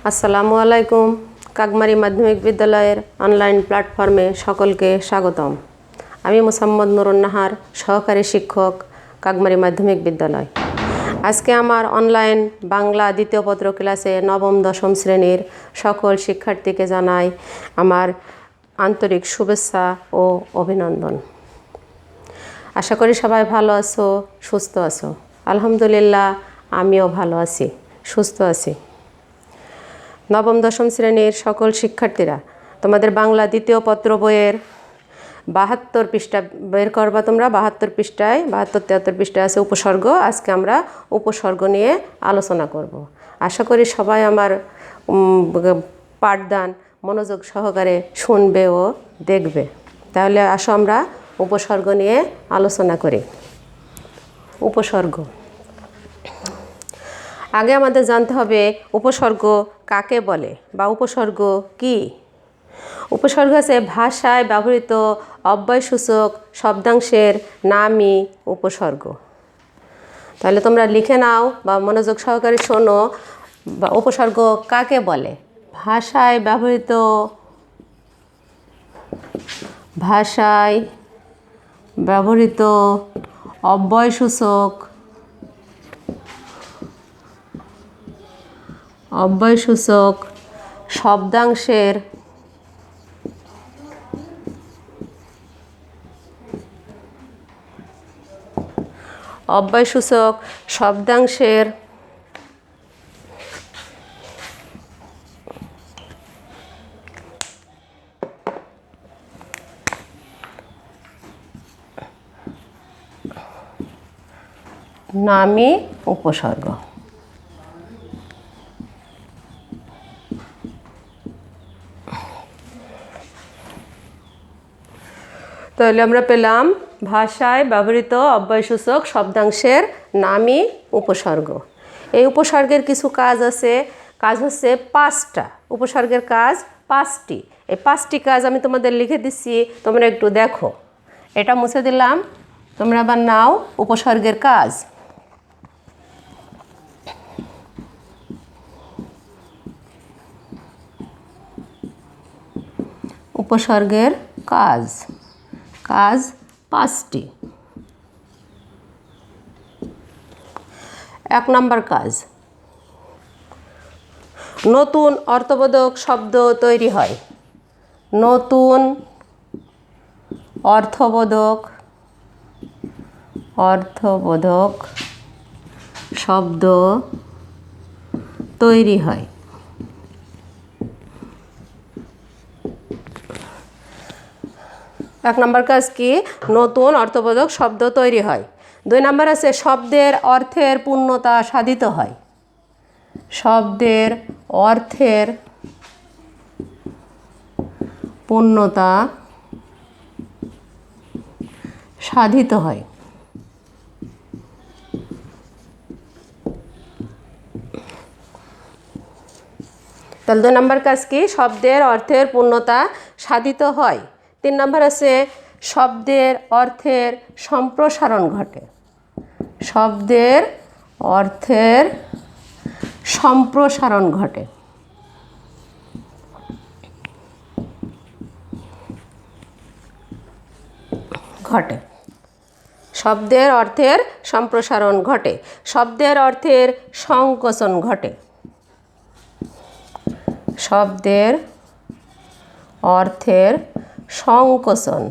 আসসালামু আলাইকুম। কাকমারি মাধ্যমিক বিদ্যালয়ের অনলাইন প্ল্যাটফর্মে সকলকে স্বাগতম। আমি মোসাম্মদ নুরুন নাহার, সহকারী শিক্ষক, কাকমারি মাধ্যমিক বিদ্যালয়। আজকে আমার অনলাইন বাংলা দ্বিতীয় পত্র ক্লাসে নবম দশম শ্রেণীর সকল শিক্ষার্থীকে জানাই আমার আন্তরিক শুভেচ্ছা ও অভিনন্দন। আশা করি সবাই ভালো আছো, সুস্থ আছো। আলহামদুলিল্লাহ, আমিও ভালো আছি, সুস্থ আছি। নবম দশম শ্রেণীর সকল শিক্ষার্থীরা তোমাদের বাংলা দ্বিতীয় পত্র বইয়ের 72 পৃষ্ঠা বের করবা। তোমরা 72 পৃষ্ঠায় 72-73 পৃষ্ঠায় আছে উপসর্গ। আজকে আমরা উপসর্গ নিয়ে আলোচনা করব। আশা করি সবাই আমার পাঠদান মনোযোগ সহকারে শুনবে ও দেখবে। তাহলে আসো আমরা উপসর্গ নিয়ে আলোচনা করি। উপসর্গ আগে আমাদের জানতে হবে উপসর্গ কাকে বলে বা উপসর্গ কি। উপসর্গ আছে ভাষায় ব্যবহৃত অব্যয়সূচক শব্দাংশের নামই উপসর্গ। তাহলে তোমরা লিখে নাও বা মনোযোগ সহকারে শোনো, বা উপসর্গ কাকে বলে। ভাষায় ব্যবহৃত অব্যয়সূচক শব্দাংশের নামই উপসর্গ। তাহলে আমরা পেলাম ভাষায় ব্যবহৃত অব্যয়সূচক শব্দাংশের নামই উপসর্গ। এই উপসর্গের কিছু কাজ আছে। কাজ হচ্ছে 5টা। উপসর্গের কাজ 5টি। এই 5টি কাজ আমি তোমাদের লিখে দিচ্ছি, তোমরা একটু দেখো। এটা মুছে দিলাম, তোমরা আবার নাও উপসর্গের কাজ। উপসর্গের কাজ 5টি। 1 নম্বর কাজ, নতুন অর্থবোধক শব্দ তৈরি হয়। নতুন অর্থবোধক শব্দ তৈরি হয়। 1 নম্বর কাজ কি? নতুন অর্থবোধক শব্দ তৈরি হয়। 2 নম্বর আছে শব্দের অর্থের পূর্ণতা সাধিত হয়। শব্দের অর্থের পূর্ণতা সাধিত হয়। তাহলে 2 নম্বর কাজ কি? শব্দের অর্থের পূর্ণতা সাধিত হয়। 3 নম্বর আছে শব্দের অর্থের সম্প্রসারণ ঘটে। শব্দের অর্থের সম্প্রসারণ ঘটে। শব্দের অর্থের সম্প্রসারণ ঘটে। শব্দের অর্থের সংকোচন ঘটে। শব্দের অর্থের সংকোচন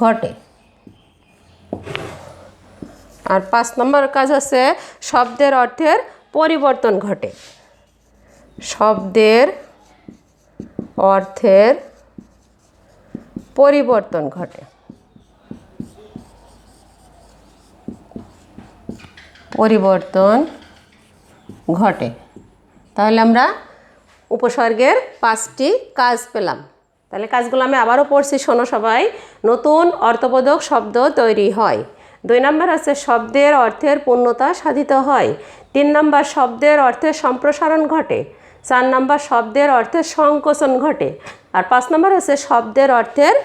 ঘটে। আর 5 নম্বর কাজ আছে শব্দের অর্থের পরিবর্তন ঘটে। শব্দের অর্থের পরিবর্তন ঘটে। তাহলে আমরা উপসর্গের 5টি কাজ পেলাম। তাহলে কাজগুলো আমি আবারও পড়ছি, শোনো সবাই। নতুন অর্থবোধক শব্দ তৈরি হয়। 2 নম্বর আছে শব্দের অর্থের পূর্ণতা সাধিত হয়। 3 নম্বর শব্দের অর্থের সম্প্রসারণ ঘটে। 4 নম্বর শব্দের অর্থের সংকোচন ঘটে। আর 5 নম্বর আছে শব্দের অর্থের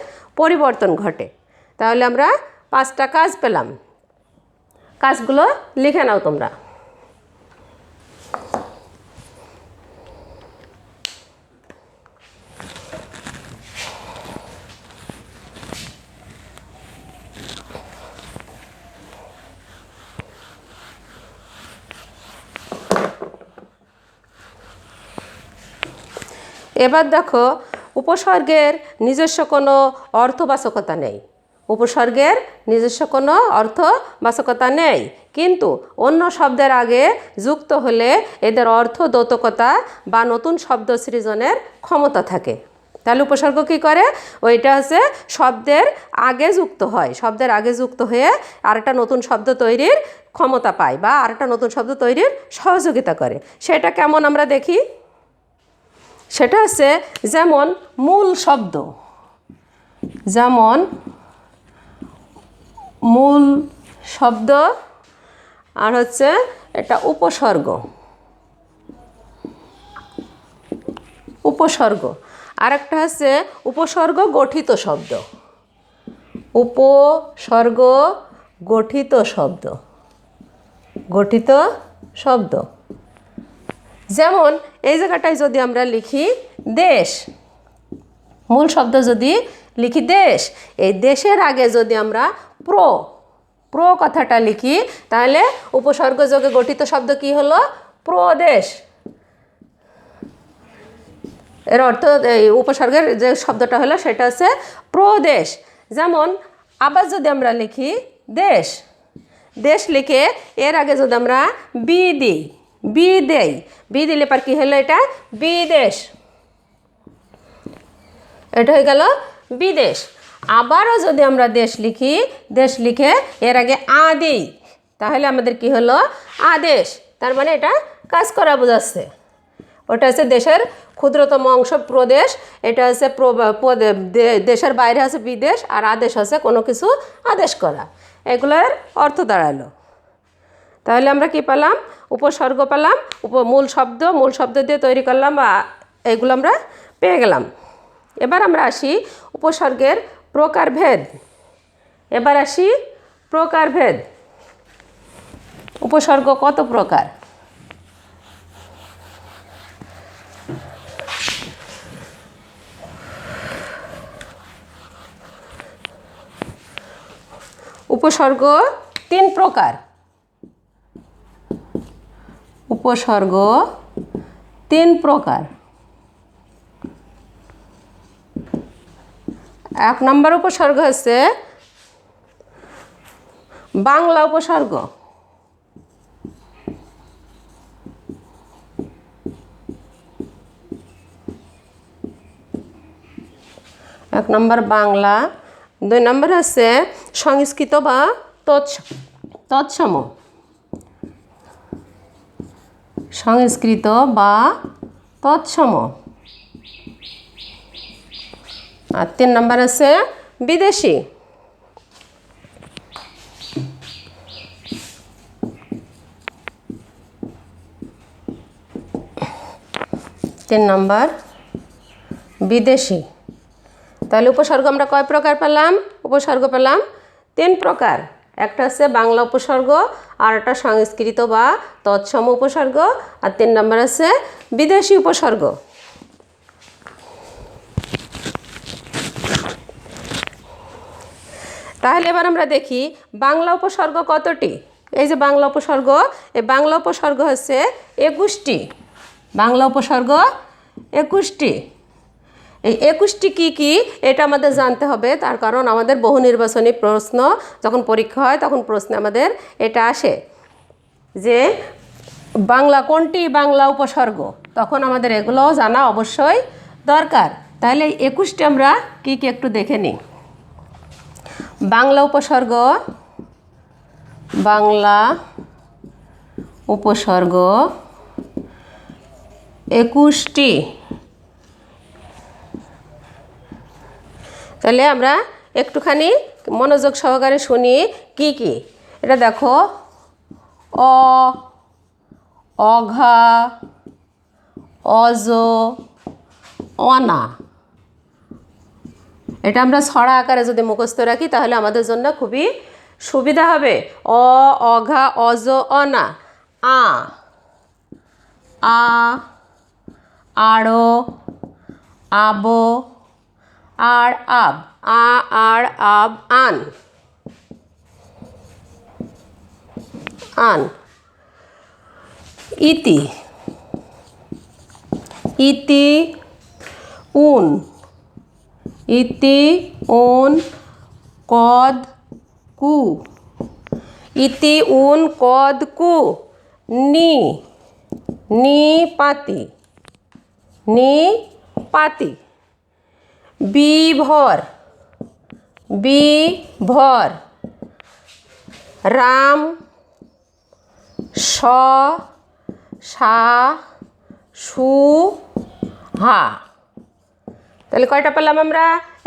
পরিবর্তন ঘটে। তাহলে আমরা 5টা কাজ পেলাম। কাজগুলো লিখে নাও তোমরা। এবার দেখো উপসর্গের নিজস্ব কোনো অর্থবাচকতা নেই, উপসর্গের নিজস্ব কোনো অর্থবাচকতা নেই, কিন্তু অন্য শব্দের আগে যুক্ত হলে এদের অর্থদ্যোতকতা বা নতুন শব্দ সৃজনের ক্ষমতা থাকে। তাহলে উপসর্গ কী করে? ওইটা হচ্ছে শব্দের আগে যুক্ত হয়, শব্দের আগে যুক্ত হয়ে আরেকটা নতুন শব্দ তৈরির ক্ষমতা পায় বা আরেকটা নতুন শব্দ তৈরির সহযোগিতা করে। সেটা কেমন আমরা দেখি। সেটা হচ্ছে যেমন মূল শব্দ, যেমন মূল শব্দ, আর হচ্ছে এটা উপসর্গ, উপসর্গ। আরেকটা হচ্ছে উপসর্গ গঠিত শব্দ, উপসর্গ গঠিত শব্দ, গঠিত শব্দ। যেমন এই জায়গাটায় যদি আমরা লিখি দেশ, মূল শব্দ যদি লিখি দেশ, এই দেশের আগে যদি আমরা প্র কথাটা লিখি তাহলে উপসর্গ যোগে গঠিত শব্দ কি হলো? প্রদেশ। এর অর্থ এই উপসর্গের যে শব্দটা হলো সেটা হচ্ছে প্রদেশ। যেমন আবার যদি আমরা লিখি দেশ, দেশ লিখে এর আগে যদি আমরা বি দিই, বি দেই, বি দিলে পর কি হলো? এটা বিদেশ, এটা হয়ে গেল বিদেশ। আবারও যদি আমরা দেশ লিখি, দেশ লিখে এর আগে আ দিই তাহলে আমাদের কি হলো? আদেশ। তার মানে এটা কাজ করা বোঝাচ্ছে। ওটা হচ্ছে দেশের ক্ষুদ্রতম অংশ প্রদেশ, এটা হচ্ছে দেশের বাইরে আছে বিদেশ, আর আদেশ আছে কোনো কিছু আদেশ করা। এগুলোর অর্থ দাঁড়ালো। তাহলে আমরা কি পেলাম? উপসর্গ পেলাম, মূল শব্দ দিয়ে তৈরি করলাম, বা এগুলো আমরা পেয়ে গেলাম। এবার আমরা আসি উপসর্গের প্রকারভেদ। এবার আসি প্রকারভেদ। উপসর্গ কত প্রকার? উপসর্গ 3 প্রকার। উপসর্গ 3 প্রকার। 1 নম্বর উপসর্গ হচ্ছে বাংলা উপসর্গ। 1 নম্বর বাংলা। 2 নম্বর হচ্ছে সংস্কৃত বা তৎসম, সংস্কৃত বা তৎসম। আর 3 নম্বর আছে বিদেশি। 3 নম্বর বিদেশি। তাহলে উপসর্গ আমরা কয় প্রকার পেলাম? উপসর্গ পেলাম 3 প্রকার। একটা হচ্ছে বাংলা উপসর্গ, আর একটা সংস্কৃত বা তৎসম উপসর্গ, আর 3 নম্বর আছে বিদেশি উপসর্গ। তাহলে এবার আমরা দেখি বাংলা উপসর্গ কতটি। এই যে বাংলা উপসর্গ, এই বাংলা উপসর্গ হচ্ছে 21টি। বাংলা উপসর্গ 21টি। এই 21টি কী কী এটা আমাদের জানতে হবে, তার কারণ আমাদের বহু নির্বাচনী প্রশ্ন যখন পরীক্ষা হয় তখন প্রশ্নে আমাদের এটা আসে যে বাংলা কোনটি বাংলা উপসর্গ, তখন আমাদের এগুলোও জানা অবশ্যই দরকার। তাহলে এই 21টি আমরা কী কী একটু দেখে নিই। বাংলা উপসর্গ, বাংলা উপসর্গ 21টি। তাহলে আমরা একটুখানি মনোযোগ সহকারে শুনি কি কি। এটা দেখো অ, অঘা, অজ, অনা। এটা আমরা ছড়া আকারে যদি মুখস্থ রাখি তাহলে আমাদের জন্য খুবই সুবিধা হবে। অ, অঘা, অজ, অনা। আ, আ, আড়ো, আবো, আর, আব। আ, আর, আব, আন, আন। ইতি, ইতি, উন, ইতি উন কদ কু, ইতি উন কদ কু, নি, নিপাতি, নিপাতি, বিভর, বিভর, রাম, স, সা, সু, হা। তাহলে কয়টা পেলাম আমরা?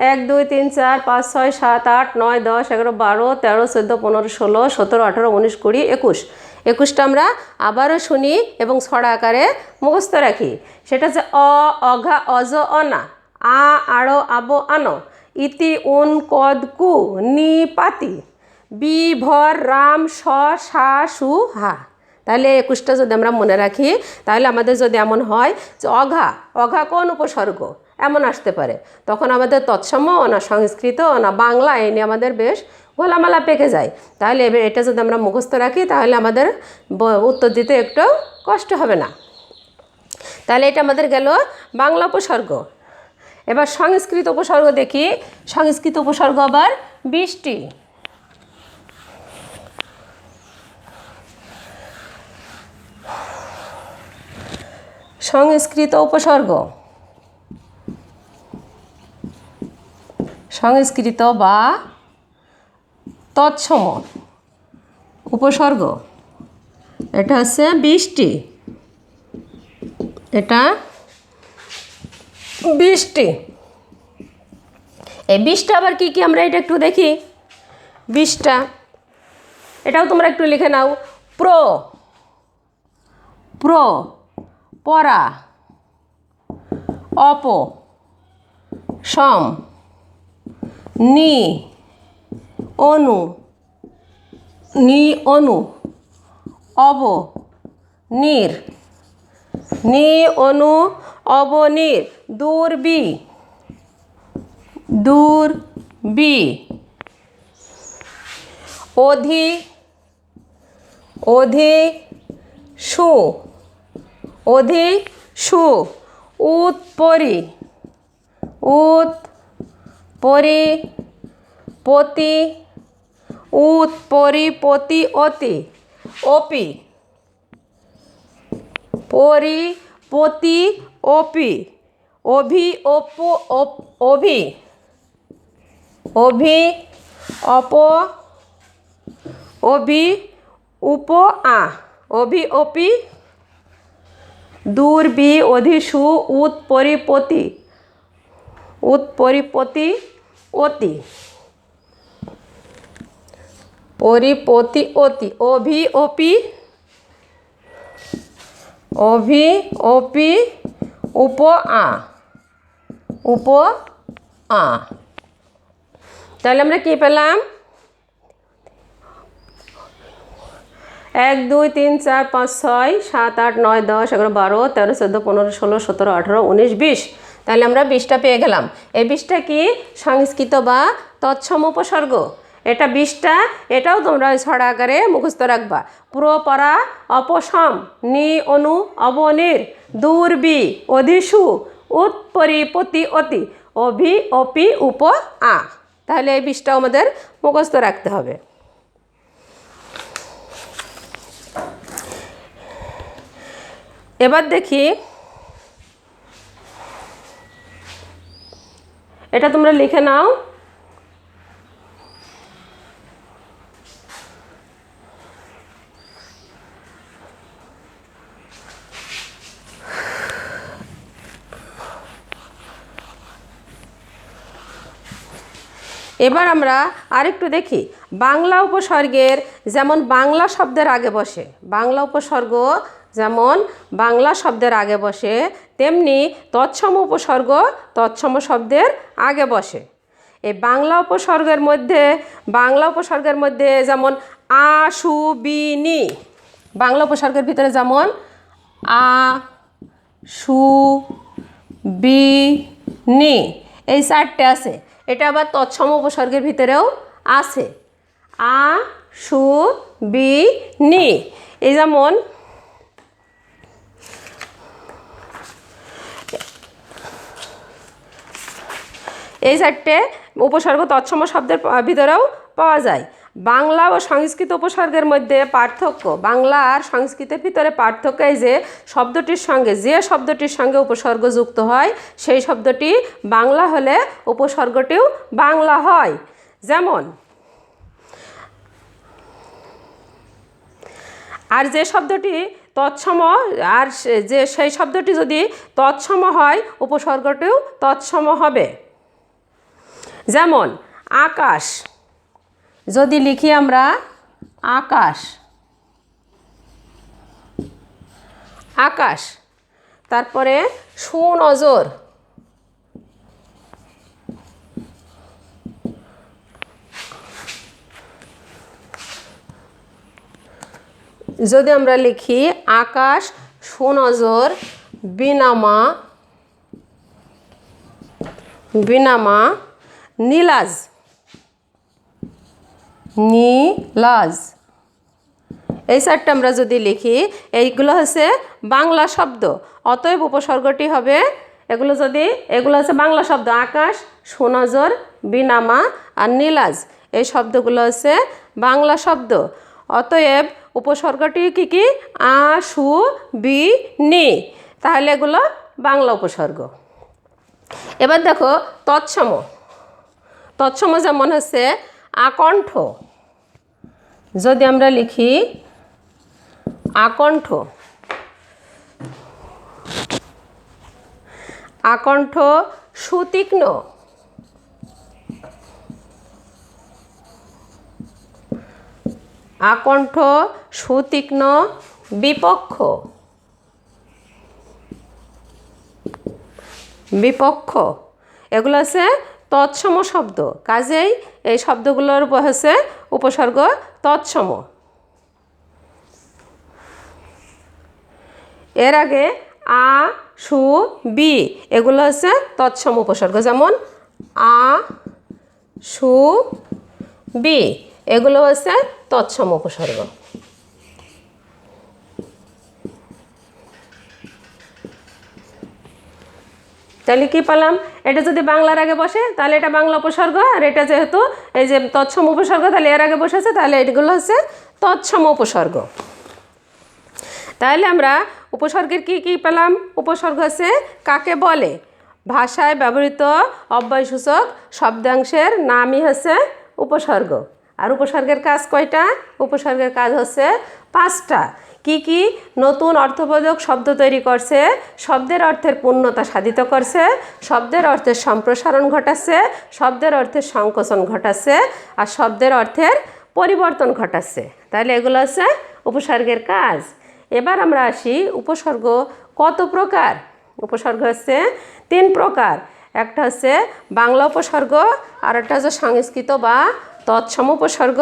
1 2 3 4 5 6 7 8 9 10 11 12 13 14 15 16 17 18 19 20 21। 21টা আমরা আবারও শুনি এবং ছড়া আকারে মুখস্থ রাখি। সেটা হচ্ছে অ, অঘা, অজ, অনা, আ, আড়ো, আবো, আনো, ইতি উন কদ কু, নি পাতি, বি ভর, রাম, স, সা, সু, হা। তাহলে 21টা যদি আমরা মনে রাখি, তাহলে আমাদের যদি এমন হয় যে অঘা, অঘা কোন উপসর্গ এমন আসতে পারে, তখন আমাদের তৎসম না সংস্কৃত না বাংলা এই নিয়ে আমাদের বেশ গোলামালা পেকে যায়। তাহলে এবার এটা যদি আমরা মুখস্থ রাখি, তাহলে আমাদের উত্তর দিতে একটু কষ্ট হবে না। তাহলে এটা আমাদের গেল বাংলা উপসর্গ। এবার সংস্কৃত উপসর্গ দেখি। সংস্কৃত উপসর্গ আবার 20টি। সংস্কৃত উপসর্গ, সংস্কৃত বা তৎসম উপসর্গ, এটা হচ্ছে 20টি। এটা 20টি। এই 20টা আবার কি কি আমরা এটা একটু দেখি। 20টা এটাও তোমরা একটু লিখে নাও। প্র, প্র, পরা, অপ, সম, নি, অনু, নি অনু, অব, নির, নি অনু, অব, নির, দূরবি, দূরবি, অধি, অধি, সু, অধি, সু, উৎপরি, উৎপরি, পতি, উৎপরি, পতি, অতি, অপি, পরি, পতি, অপি, অভি, অপ, অভি, অভি, অপ, অভি, উপ, আ, অভি, অপি, দূরবি, অধিসু, উৎপরিপতি, উৎপরিপতি, অতি, পরিপতি, অতি, অভি, অপি, অভি, অপি, উপ, আ, উপ, আ। তাহলে আমরা কি পেলাম? 1 2 3 4 5 6 7 8 9 10 11 12 13 14 15 16 17 18 19 20। তাহলে আমরা 20টা পেয়ে গেলাম। এই 20টা কি? সংস্কৃত বা তৎসম উপসর্গ। এটা 20টা, এটাও তোমরা ছড়া আকারে মুখস্থ রাখবা। পুরো, পরা, অপসম, নি অনু, অবনির, দূরবি, অধিসু, উৎপরি, পতি, অতি, অভি, অপি, উপ, আ। তাহলে এই 20টাও আমাদের মুখস্থ রাখতে হবে। এবার দেখি, এটা তোমরা লিখে নাও। এবার আমরা আরেকটু দেখি বাংলা উপসর্গের যেমন বাংলা শব্দের আগে বসে, বাংলা উপসর্গ যেমন বাংলা শব্দের আগে বসে, তেমনি তৎসম উপসর্গ তৎসম শব্দের আগে বসে। এই বাংলা উপসর্গের মধ্যে যেমন আ, সু, বি, নি, বাংলা উপসর্গের ভিতরে যেমন আ, সু, বি, নি, এই 4টে আছে। এটা আবার তৎসম উপসর্গের ভিতরেও আছে। আ, সু, বি, নি। এই যেমন এই চারটে উপসর্গ তৎসম শব্দের ভিতরেও পাওয়া যায়। বাংলা ও সংস্কৃত উপসর্গের মধ্যে পার্থক্য, বাংলা আর সংস্কৃতের ভিতরে পার্থক্য এই যে যে শব্দটির সঙ্গে উপসর্গ যুক্ত হয় সেই শব্দটি বাংলা হলে উপসর্গটিও বাংলা হয়। যেমন আর যে শব্দটি তৎসম আর সেই শব্দটি যদি তৎসম হয় উপসর্গটিও তৎসম হবে। যেমন আকাশ, যদি লিখি আমরা আকাশ, আকাশ, তারপরে সুনজর, যদি আমরা লিখি আকাশ সুনজর বিনামা, বিনামা নীলাজ, নীলাজ, এই চারটা আমরা যদি লিখি এইগুলো হচ্ছে বাংলা শব্দ, অতএব উপসর্গটি হবে এগুলো হচ্ছে বাংলা শব্দ। আকাশ সুনজর বিনামা আর নীলাজ এই শব্দগুলো হচ্ছে বাংলা শব্দ, অতএব উপসর্গটি কি আ সু বি নি, তাহলে এগুলো বাংলা উপসর্গ। এবার দেখো তৎসম, তৎসম যেমন হচ্ছে আকণ্ঠ, যদি আমরা লিখি আকণ্ঠ, আকণ্ঠ সুতীক্ষ্ণ, আকণ্ঠ সুতীক্ষ্ণ বিপক্ষ, বিপক্ষ এগুলো হচ্ছে তৎসম শব্দ, কাজেই এই শব্দগুলোর হচ্ছে উপসর্গ তৎসম। এর আগে আ সু বি এগুলো হচ্ছে তৎসম উপসর্গ, যেমন আ সু বি এগুলো হচ্ছে তৎসম উপসর্গ। তাহলে কি পেলাম, এটা যদি বাংলার আগে বসে তাহলে এটা বাংলা উপসর্গ, আর এটা যেহেতু এই যে তৎসম উপসর্গ তাহলে এর আগে বসেছে, তাহলে এগুলো হচ্ছে তৎসম উপসর্গ। তাহলে আমরা উপসর্গের কি পেলাম, উপসর্গ হচ্ছে কাকে বলে, ভাষায় ব্যবহৃত অব্যয়সূচক শব্দাংশের নামই হচ্ছে উপসর্গ। আর উপসর্গের কাজ কয়টা, উপসর্গের কাজ হচ্ছে 5টা। কি নতুন অর্থবোধক শব্দ তৈরি করছে, শব্দের অর্থের পূর্ণতা সাধিত করছে, শব্দের অর্থের সম্প্রসারণ ঘটাচ্ছে, শব্দের অর্থের সংকোচন ঘটাচ্ছে, আর শব্দের অর্থের পরিবর্তন ঘটাচ্ছে। তাহলে এগুলো হচ্ছে উপসর্গের কাজ। এবার আমরা আসি উপসর্গ কত প্রকার। উপসর্গ হচ্ছে 3 প্রকার, একটা হচ্ছে বাংলা উপসর্গ, আর একটা হচ্ছে সংস্কৃত বা তৎসম উপসর্গ,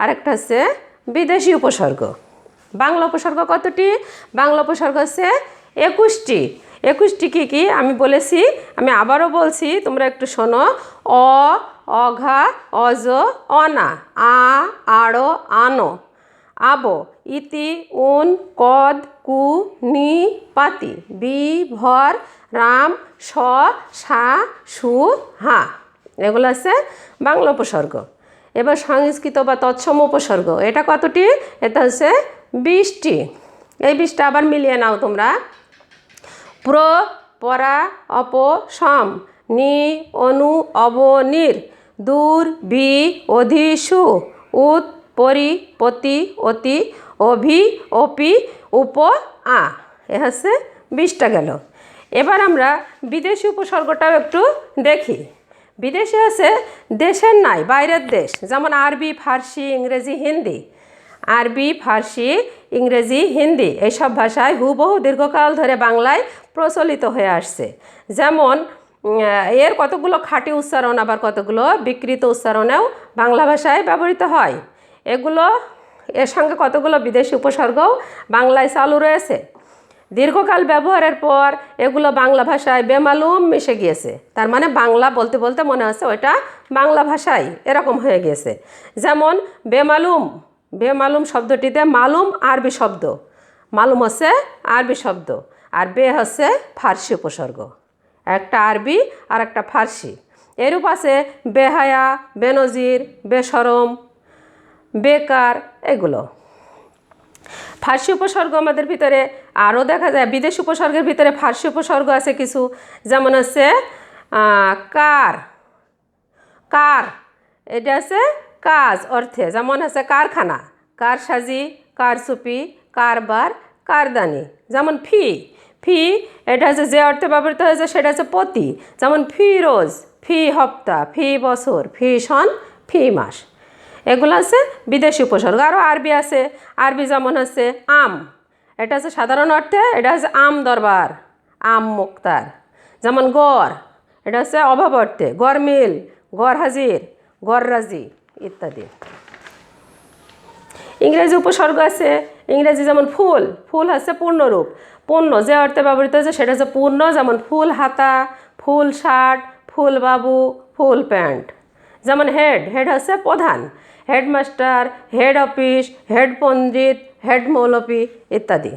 আর একটা হচ্ছে বিদেশি উপসর্গ। বাংলা উপসর্গ কতটি, বাংলা উপসর্গ হচ্ছে 21টি। 21টি কি আমি বলেছি, আমি আবারও বলছি, তোমরা একটু শোনো। অ, অঘা, অজ, অনা, আ, আড়, আনো, আবো, ইতি, উন, কদ, কু, নি, পাতি, বি, ভর, রাম, স, সা, সু, হা, এগুলো আছে বাংলা উপসর্গ। এবার সংস্কৃত বা তৎসম উপসর্গ, এটা কতটি, এটা হচ্ছে 20টি। এই 20টা আবার মিলিয়ে নাও তোমরা। প্র, পরা, অপ, সম, নি, অনু, অব, নির, দূর, বি, অধি, সু, উত, পরি, পতি, অতি, অভি, অপি, উপ, আ, এ হচ্ছে 20টা গেল। এবার আমরা বিদেশি উপসর্গটাও একটু দেখি। বিদেশি আছে দেশের নাই, বাইরের দেশ, যেমন আরবি, ফার্সি, ইংরেজি, হিন্দি। আরবি, ফার্সি, ইংরেজি, হিন্দি এইসব ভাষায় হুবহু দীর্ঘকাল ধরে বাংলায় প্রচলিত হয়ে আসছে। যেমন এর কতগুলো খাঁটি উচ্চারণ, আবার কতগুলো বিকৃত উচ্চারণেও বাংলা ভাষায় ব্যবহৃত হয়। এর সঙ্গে কতগুলো বিদেশি উপসর্গও বাংলায় চালু রয়েছে। দীর্ঘকাল ব্যবহারের পর এগুলো বাংলা ভাষায় বেমালুম মিশে গিয়েছে, তার মানে বাংলা বলতে বলতে মনে হচ্ছে ওইটা বাংলা ভাষাই এরকম হয়ে গিয়েছে। যেমন বেমালুম, বেমালুম শব্দটিতে মালুম আরবি শব্দ, মালুম হচ্ছে আরবি শব্দ, আর বে হচ্ছে ফার্সি উপসর্গ, একটা আরবি আর একটা ফার্সি। এরূপ আছে বেহায়া, বেনজির, বেশরম, বেকার, এগুলো। ফার্সি উপসর্গ আমাদের ভিতরে আরও দেখা যায়। বিদেশি উপসর্গের ভিতরে ফার্সি উপসর্গ আছে কিছু, যেমন আছে কার, কার এটা আছে কাজ অর্থে, যেমন আছে কারখানা, কারসাজি, কারচুপি, কারবার, কারদানি। যেমন ফি, ফি এটা হচ্ছে যে অর্থে ব্যবহৃত হয়েছে সেটা হচ্ছে প্রতি, যেমন ফি রোজ, ফি হপ্তাহ, ফি বছর, ফি সন, ফি মাস। এগুলো আছে বিদেশি উপসর্গ। আরও আরবি আছে, আরবি যেমন হচ্ছে আম, এটা হচ্ছে সাধারণ অর্থে, এটা হচ্ছে আম দরবার, আম মুক্তার। যেমন গড়, এটা হচ্ছে অভাব অর্থে, গড় মিল, গড় হাজির, গড় রাজি ইত্যাদি। ইংরেজি উপসর্গ আছে, ইংরেজি যেমন ফুল, ফুল হচ্ছে পূর্ণরূপ, পূর্ণ যে অর্থে ব্যবহৃত হয়েছে সেটা হচ্ছে পূর্ণ, যেমন ফুল হাতা, ফুল শার্ট, ফুল বাবু, ফুল প্যান্ট। যেমন হেড, হেড হচ্ছে প্রধান, হেডমাস্টার, হেড অফিস, হেড পণ্ডিত, হেড মৌলবি ইত্যাদি।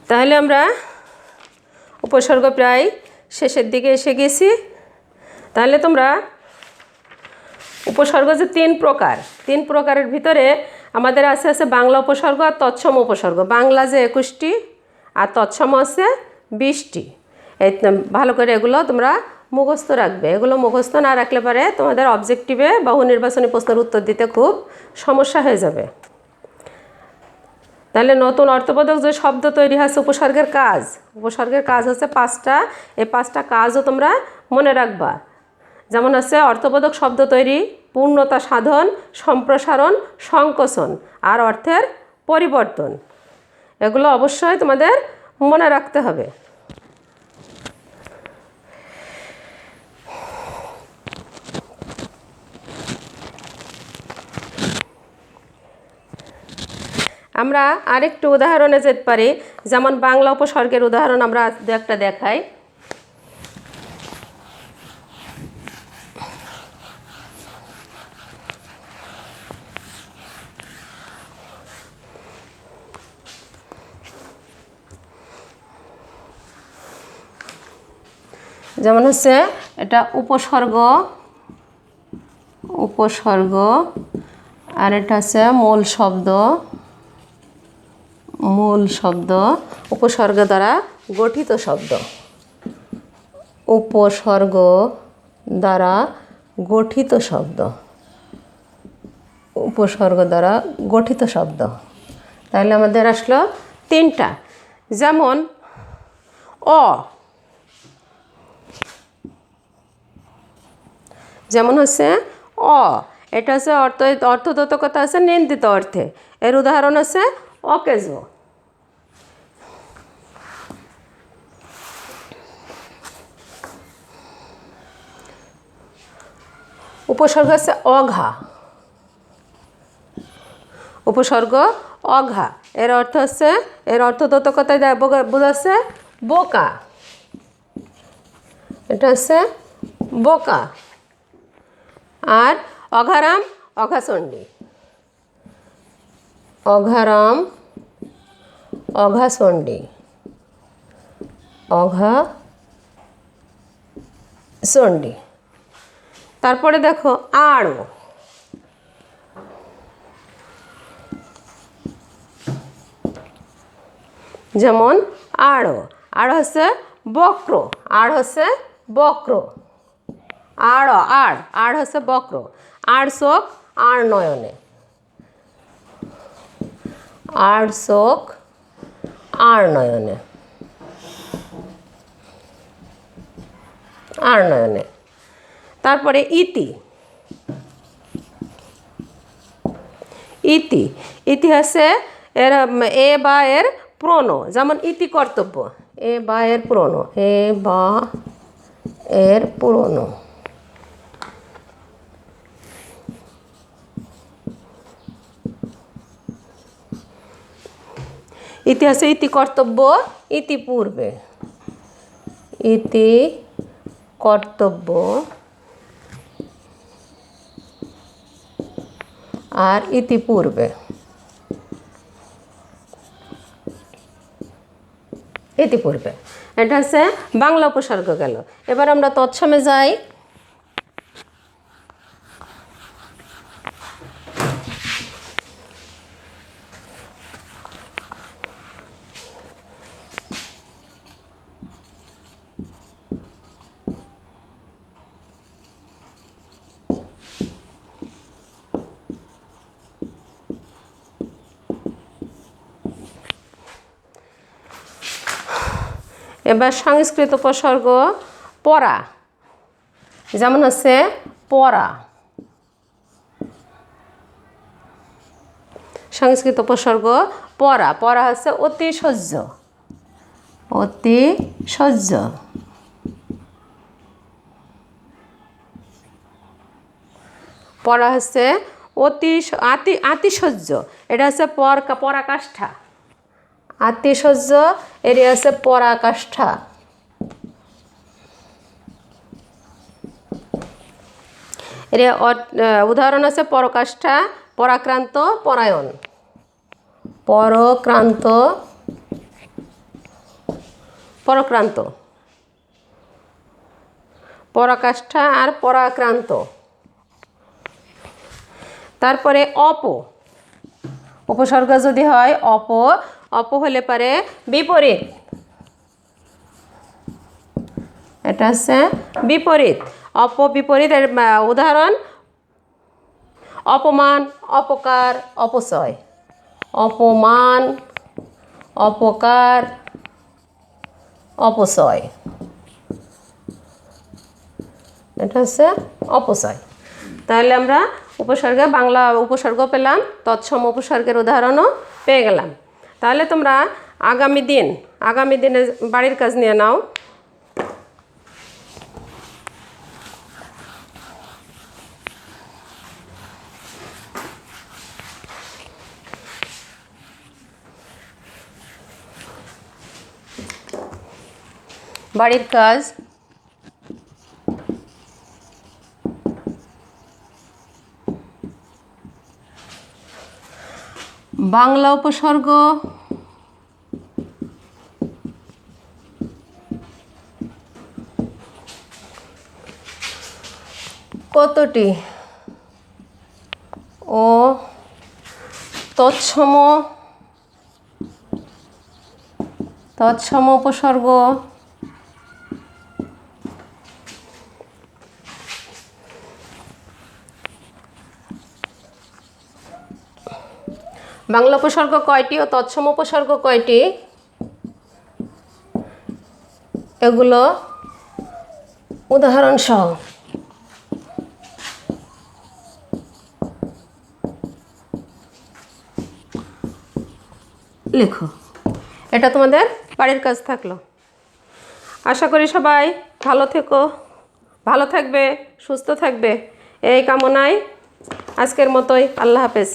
তাহলে আমরা উপসর্গ প্রায় শেষের দিকে এসে গেছি। তাহলে তোমরা উপসর্গ যে তিন প্রকার, তিন প্রকারের ভিতরে আমাদের আছে বাংলা উপসর্গ আর তৎসম উপসর্গ। বাংলা যে 21টি আর তৎসম আছে 20টি। এই ভালো করে এগুলো তোমরা মুখস্থ রাখবে। এগুলো মুখস্থ না রাখলে পরে তোমাদের অবজেক্টিভে বহু নির্বাচনী প্রশ্নের উত্তর দিতে খুব সমস্যা হয়ে যাবে। তাহলে নতুন অর্থবোধক যে শব্দ তৈরি হয়েছে উপসর্গের কাজ, উপসর্গের কাজ হচ্ছে 5টা। এই 5টা কাজও তোমরা মনে রাখবা। যেমন হচ্ছে অর্থবোধক শব্দ তৈরি, পূর্ণতা সাধন, সম্প্রসারণ, সংকোচন আর অর্থের পরিবর্তন। এগুলো অবশ্যই তোমাদের মনে রাখতে হবে। আমরা আরেকটু উদাহরণে যেতে পারি। যেমন বাংলা উপসর্গের উদাহরণ আমরা একটা দেখাই। যেমন হচ্ছে এটা উপসর্গ, উপসর্গ আর এটা হচ্ছে মূল শব্দ, মূল শব্দ, উপসর্গ দ্বারা গঠিত শব্দ, উপসর্গ দ্বারা গঠিত শব্দ, উপসর্গ দ্বারা গঠিত শব্দ। তাহলে আমাদের আসলো 3টা। যেমন অ, যেমন হচ্ছে অ, এটা হচ্ছে অর্থদোতকতা আছে নিন্দিত অর্থে। এর উদাহরণ আছে অকেজ। উপসর্গ আছে অঘা, উপসর্গ অঘা, এর অর্থ হচ্ছে, এর অর্থদোতকতায় বোঝাচ্ছে বোকা, এটা হচ্ছে বোকা। আর অঘারাম, অঘাচণ্ডী, অঘারাম, অঘাচণ্ডী, অঘাচণ্ডী। তারপরে দেখো আড়, যেমন আড়, আড় হচ্ছে বক্র, আড় হচ্ছে বক্র, আড়, আড়, আড় হচ্ছে বক্র। আড় চোখ, আড় নয়নে, আড় চোখ, আড় নয়নে, আড় নয়নে। তারপরে ইতি, ইতি, ইতি হচ্ছে এর এ বা এর প্রণ, যেমন ইতি কর্তব্য, এ বা এর প্রণ, এ বা এর প্রণ। ইতি হচ্ছে ইতি কর্তব্য, ইতি পূর্বে, ইতি কর্তব্য আর ইতিপূর্বে, ইতিপূর্বে। এটা হচ্ছে বাংলা উপসর্গ গেল। এবার আমরা তৎসমে যাই। এবার সংস্কৃত উপসর্গ পড়া, যেমন হচ্ছে পড়া। সংস্কৃত উপসর্গ পড়া, পড়া হচ্ছে অতি সহ্য, অতি সহ্য। পড়া হচ্ছে আতিশয্য, এটা হচ্ছে পরাকাষ্ঠা। আতিশয্য এটি হচ্ছে পরাকাষ্ঠা। এর উদাহরণ আছে পরকাষ্ঠা, পরাক্রান্ত, পরায়ণ। পরক্রান্ত, পরক্রান্ত, পরাকাষ্ঠা আর পরাক্রান্ত। তারপরে উপসর্গ যদি হয় অপ হলে পারে বিপরীত, এটা হচ্ছে বিপরীত। বিপরীত এর উদাহরণ অপমান, অপকার, অপচয়। অপমান, অপকার, অপচয়, এটা হচ্ছে অপচয়। তাহলে আমরা উপসর্গে বাংলা উপসর্গ পেলাম, তৎসম উপসর্গের উদাহরণও পেয়ে গেলাম। তাহলে তোমরা আগামী দিনে বাড়ির কাজ নিয়ে নাও। বাড়ির কাজ বাংলা উপসর্গ কতটি ও তৎসম উপসর্গ বাংলা উপসর্গ কয়টি ও তৎসম উপসর্গ কয়টি, এগুলো উদাহরণ সহ লেখো। এটা তোমাদের বাড়ির কাজ থাকলো। আশা করি সবাই ভালো থাকবে, সুস্থ থাকবে, এই কামনায় আজকের মতোই। আল্লাহ হাফেজ।